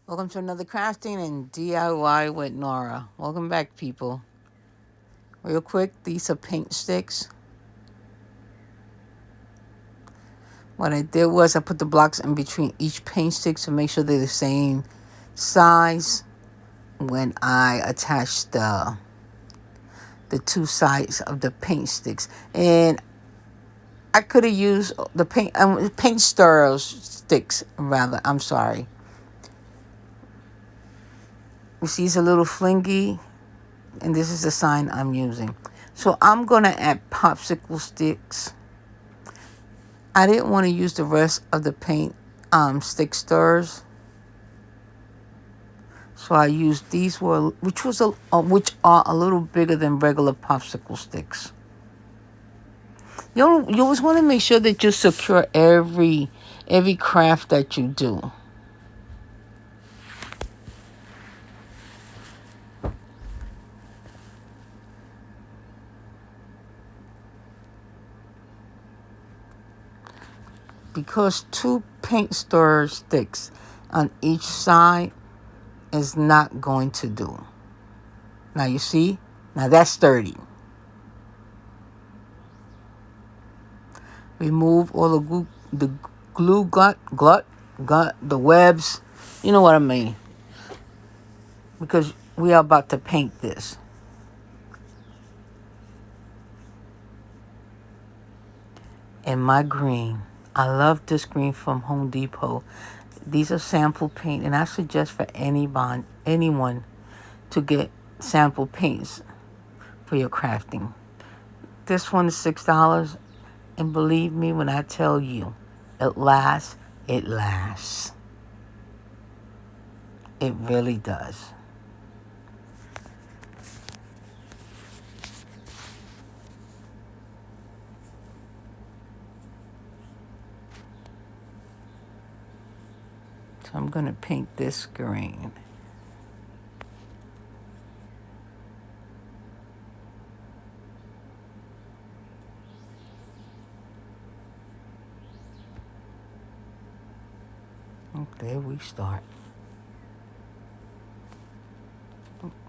Welcome to another crafting and DIY with Nora. Welcome back, people. Real quick, these are paint sticks. What I did was I put the blocks in between each paint stick to make sure they're the same size when I attach the two sides of the paint sticks. And I could have used the paint stirrer sticks rather. I'm sorry. You see, it's a little flingy, and this is the sign I'm using. So I'm gonna add popsicle sticks. I didn't want to use the rest of the paint stick stirrers, so I used these which are a little bigger than regular popsicle sticks. You always want to make sure that you secure every craft that you do. Because two paint stirrer sticks on each side is not going to do. Now you see? Now that's sturdy. Remove all the glue gut, the webs. You know what I mean. Because we are about to paint this. And my green. I love this green from Home Depot. These are sample paint, and I suggest for anyone to get sample paints for your crafting. This one is $6, and believe me when I tell you, it lasts. It lasts. It really does. So I'm going to paint this green. There we start.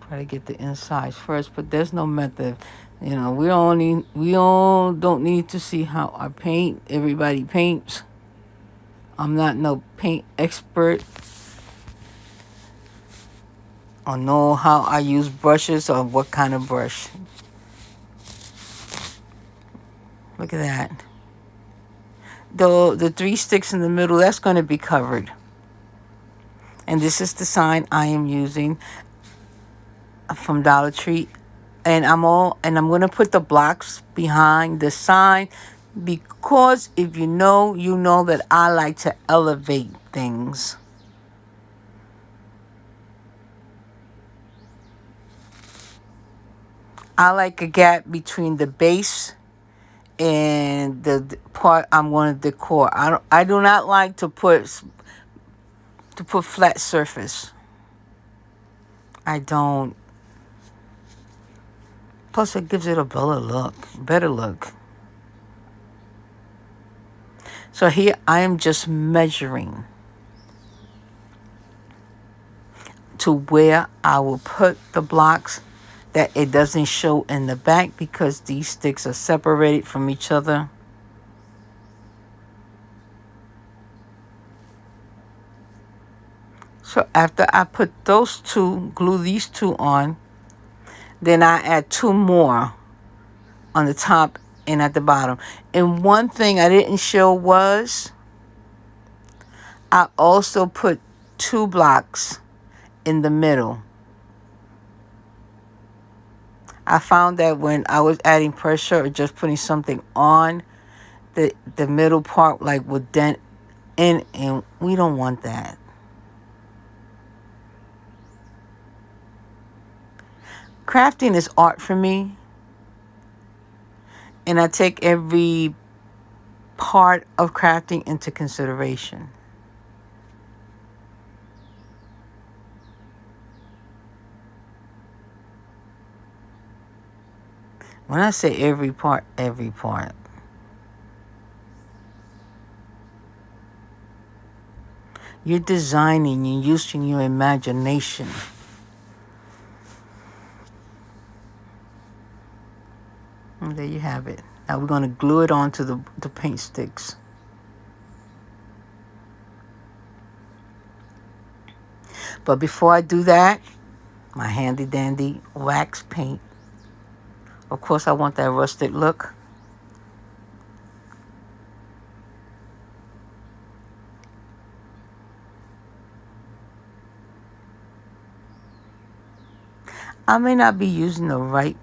Try to get the insides first, but there's no method. You know, we all don't need to see how I paint. Everybody paints. I'm not no paint expert or know how I use brushes or what kind of brush. Look at that. The three sticks in the middle, that's going to be covered. And this is the sign I am using from Dollar Tree. And I'm going to put the blocks behind the sign because if you know that I like to elevate things. I like a gap between the base and the part I'm going to decor. I do not like to put flat surface. I don't. Plus, it gives it a better look. So here I am just measuring to where I will put the blocks that it doesn't show in the back because these sticks are separated from each other. So after I put those two, glue these two on, then I add two more on the top and at the bottom. And one thing I didn't show was I also put two blocks in the middle. I found that when I was adding pressure or just putting something on, the middle part like would dent in, and we don't want that. Crafting is art for me, and I take every part of crafting into consideration. When I say every part, every part. You're designing, you're using your imagination. And there you have it. Now we're going to glue it onto the paint sticks. But before I do that, my handy dandy wax paint. Of course, I want that rustic look. I may not be using the right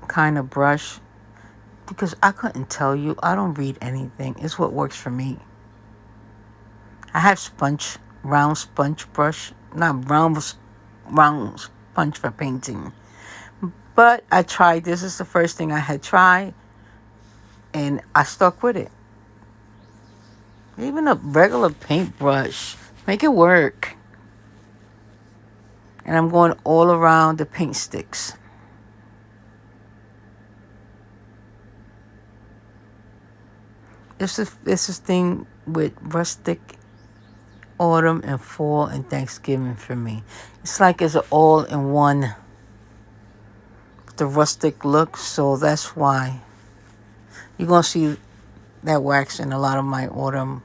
kind of brush because I couldn't tell you. I don't read anything. It's what works for me. I have round sponge brush, not round sponge for painting. But I tried. This is the first thing I had tried, and I stuck with it. Even a regular paintbrush, make it work. And I'm going all around the paint sticks. This is thing with rustic, autumn, and fall, and Thanksgiving for me. It's like it's all in one. The rustic look, so that's why you're gonna see that wax in a lot of my autumn,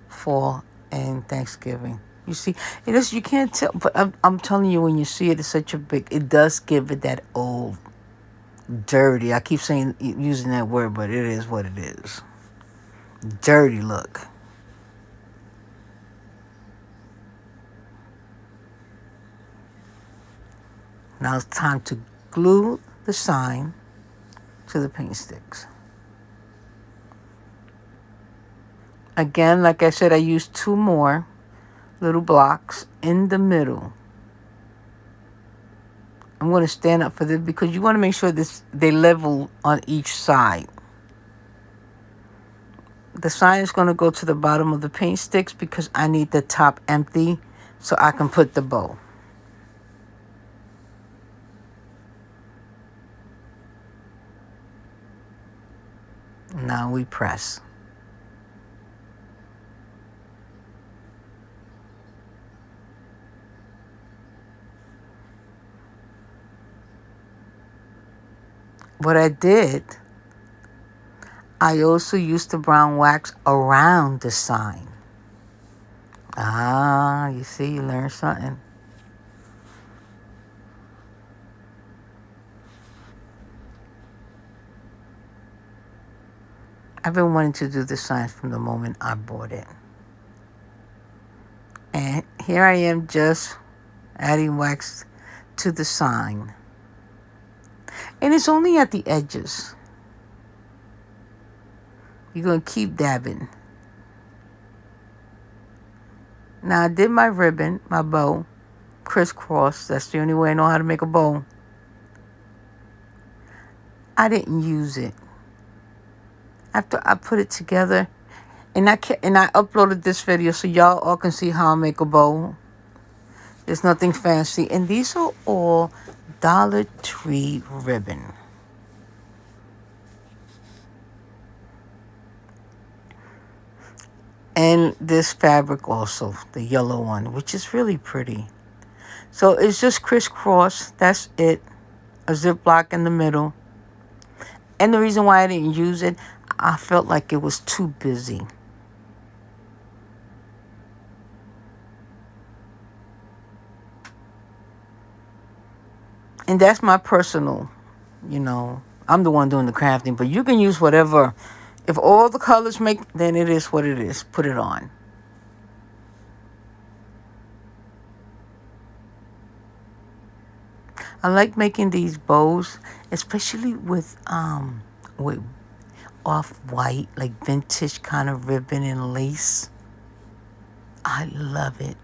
fall, and Thanksgiving. You see, it is, you can't tell, but I'm telling you, when you see it, it's such a big, it does give it that old, dirty, I keep saying, using that word, but it is what it is. Dirty look. Now it's time to glue the sign to the paint sticks. Again, like I said, I used 2 more little blocks in the middle. I'm going to stand up for this because you want to make sure they level on each side. The sign is going to go to the bottom of the paint sticks because I need the top empty so I can put the bow. Now we press. What I did, I also used the brown wax around the sign. Ah, you see, you learned something. I've been wanting to do the sign from the moment I bought it. And here I am just adding wax to the sign. And it's only at the edges. You're going to keep dabbing. Now I did my ribbon, my bow, crisscross. That's the only way I know how to make a bow. I didn't use it. After I put it together, and I uploaded this video so y'all all can see how I make a bow. There's nothing fancy. And these are all Dollar Tree ribbon. And this fabric also, the yellow one, which is really pretty. So it's just crisscross. That's it. A Ziploc in the middle. And the reason why I didn't use it, I felt like it was too busy. And that's my personal, I'm the one doing the crafting, but you can use whatever. If all the colors make, then it is what it is. Put it on. I like making these bows, especially with off-white, like vintage kind of ribbon and lace. I love it.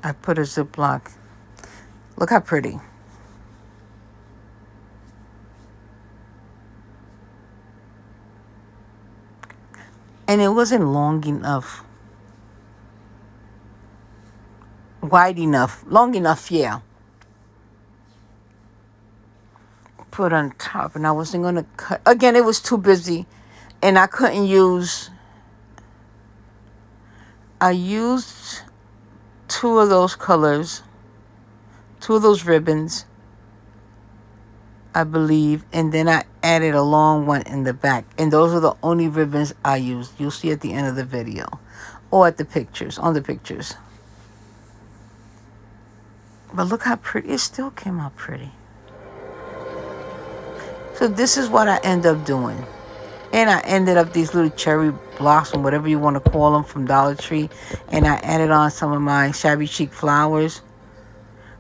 I put a Ziploc. Look how pretty. And it wasn't long enough. Wide enough. Long enough, yeah. put on top, and I wasn't going to cut. Again, it was too busy, and I couldn't use. I used two of those colors, two of those ribbons, I believe, and then I added a long one in the back. And those are the only ribbons I used. You'll see at the end of the video or at the pictures, on the pictures. But look how pretty. It still came out pretty. So this is what I end up doing. And I ended up these little cherry blossom, whatever you want to call them, from Dollar Tree. And I added on some of my shabby chic flowers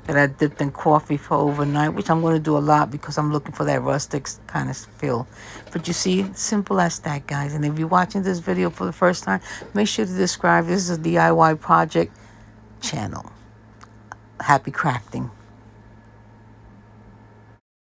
that I dipped in coffee for overnight, which I'm going to do a lot because I'm looking for that rustic kind of feel. But you see, simple as that, guys. And if you're watching this video for the first time, make sure to subscribe. This is a DIY project channel. Happy crafting.